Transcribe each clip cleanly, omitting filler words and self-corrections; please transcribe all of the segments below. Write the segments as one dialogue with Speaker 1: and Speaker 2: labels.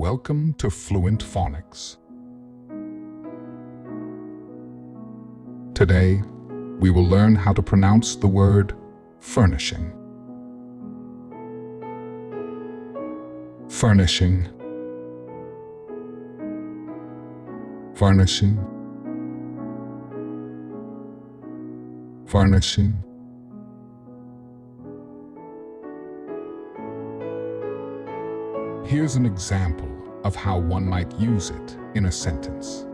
Speaker 1: Welcome to Fluent Phonics. Today, we will learn how to pronounce the word furnishing. Furnishing. Furnishing. Furnishing. Here's an example of how one might use it in a sentence.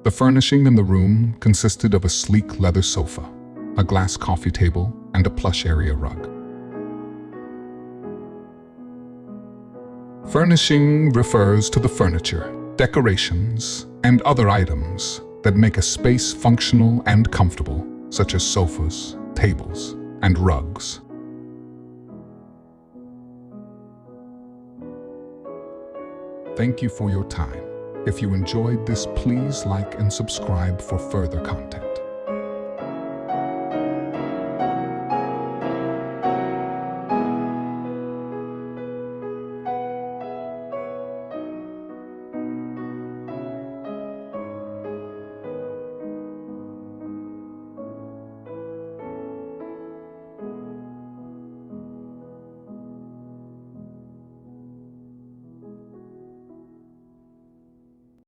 Speaker 1: The furnishing in the room consisted of a sleek leather sofa, a glass coffee table, and a plush area rug. Furnishing refers to the furniture, decorations, and other items that make a space functional and comfortable, such as sofas, tables, and rugs. Thank you for your time. If you enjoyed this, please like and subscribe for further content.